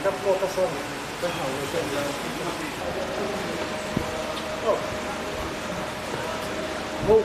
Капота сон. Воу.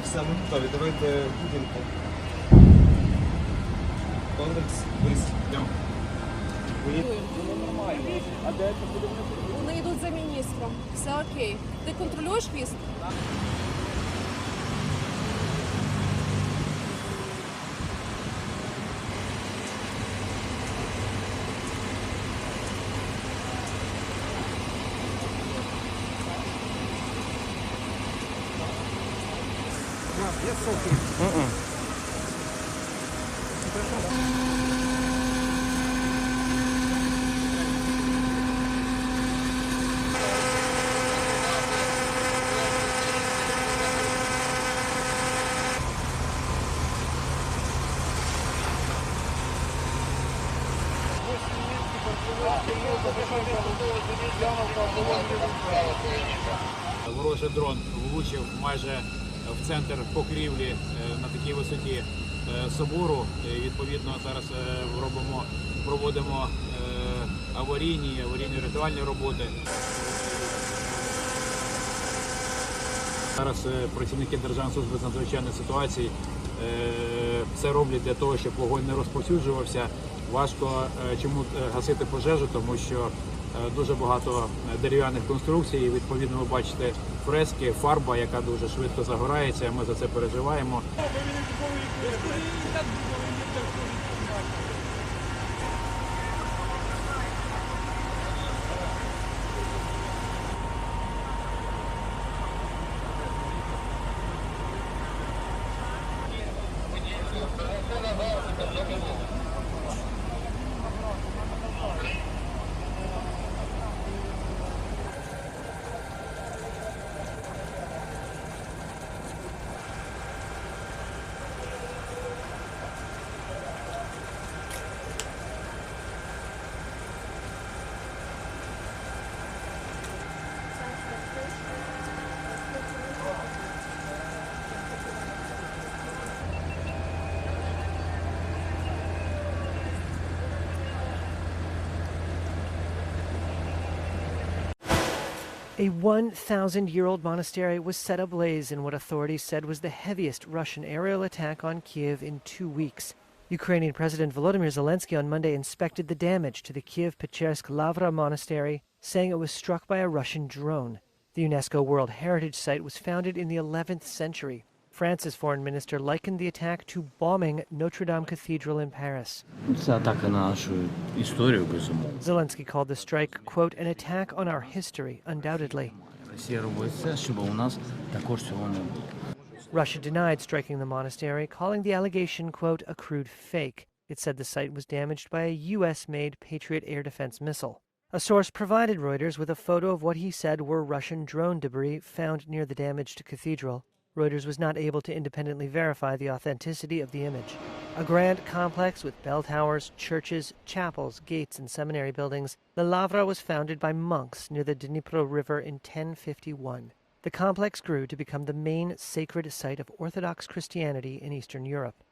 Все, ми готові. Давайте будинку. Кондекс, вис. Йдемо. Вони йдуть за міністром. Все окей. Ти контролюєш в'їзд? Ворожий дрон влучив майже в центр покрівлі на такій висоті собору. Відповідно, зараз проводимо аварійні рятувальні роботи. Зараз працівники Державної служби з надзвичайних ситуацій все роблять для того, щоб вогонь не розповсюджувався. Важко чому гасити пожежу, тому що дуже багато дерев'яних конструкцій. Відповідно, ви бачите фрески, фарба, яка дуже швидко загорається. Ми за це переживаємо. A 1,000-year-old monastery was set ablaze in what authorities said was the heaviest Russian aerial attack on Kiev in 2 weeks. Ukrainian President Volodymyr Zelensky on Monday inspected the damage to the Kiev-Pechersk Lavra monastery, saying it was struck by a Russian drone. The UNESCO World Heritage Site was founded in the 11th century. France's foreign minister likened the attack to bombing Notre Dame Cathedral in Paris. Zelensky called the strike, quote, an attack on our history, undoubtedly. Russia denied striking the monastery, calling the allegation, quote, a crude fake. It said the site was damaged by a U.S.-made Patriot air defense missile. A source provided Reuters with a photo of what he said were Russian drone debris found near the damaged cathedral. Reuters was not able to independently verify the authenticity of the image. A grand complex with bell towers, churches, chapels, gates, and seminary buildings, the Lavra was founded by monks near the Dnipro River in 1051. The complex grew to become the main sacred site of Orthodox Christianity in Eastern Europe.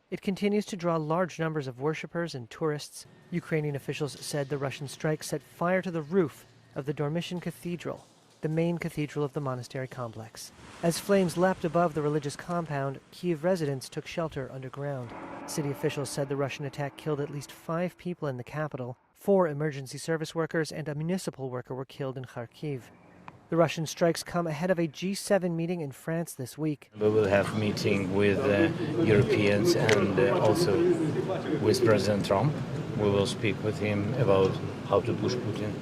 It continues to draw large numbers of worshippers and tourists. Ukrainian officials said the Russian strike set fire to the roof of the Dormition Cathedral, the main cathedral of the monastery complex. As flames leapt above the religious compound, Kyiv residents took shelter underground. City officials said the Russian attack killed at least 5 people in the capital. 4 emergency service workers and a municipal worker were killed in Kharkiv. The Russian strikes come ahead of a G7 meeting in France this week. We will have a meeting with Europeans and also with President Trump. We will speak with him about how to push Putin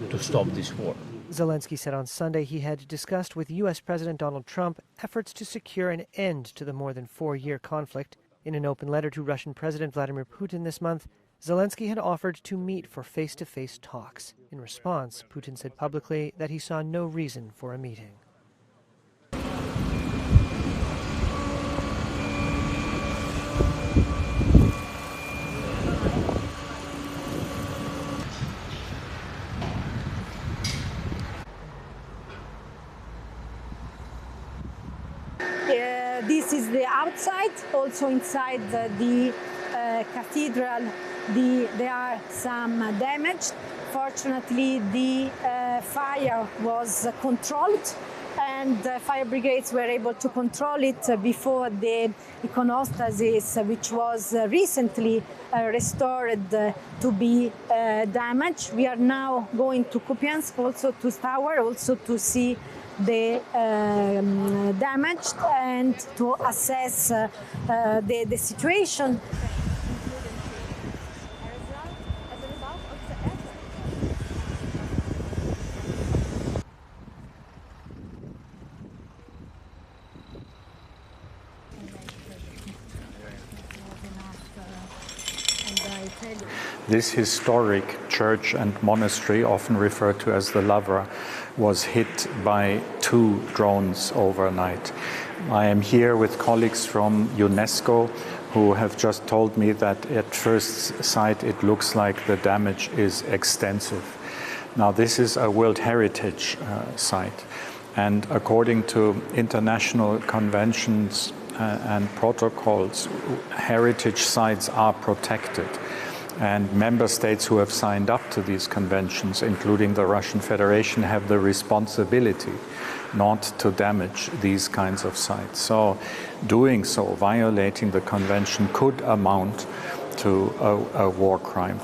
to stop this war. Zelensky said on Sunday he had discussed with U.S. President Donald Trump efforts to secure an end to the more than 4-year conflict. In an open letter to Russian President Vladimir Putin this month, Zelensky had offered to meet for face-to-face talks. In response, Putin said publicly that he saw no reason for a meeting. This is the outside. Also inside the cathedral, there are some damage. Fortunately, the fire was controlled, and the fire brigades were able to control it before the iconostasis, which was recently restored, to be damaged. We are now going to Kupiansk, also to Tower, also to see the damage and to assess the situation. This historic church and monastery, often referred to as the Lavra, was hit by 2 drones overnight. I am here with colleagues from UNESCO who have just told me that at first sight it looks like the damage is extensive. Now, this is a World Heritage site, and according to international conventions and protocols, heritage sites are protected. And member states who have signed up to these conventions, including the Russian Federation, have the responsibility not to damage these kinds of sites. So doing so, violating the convention, could amount to a war crime.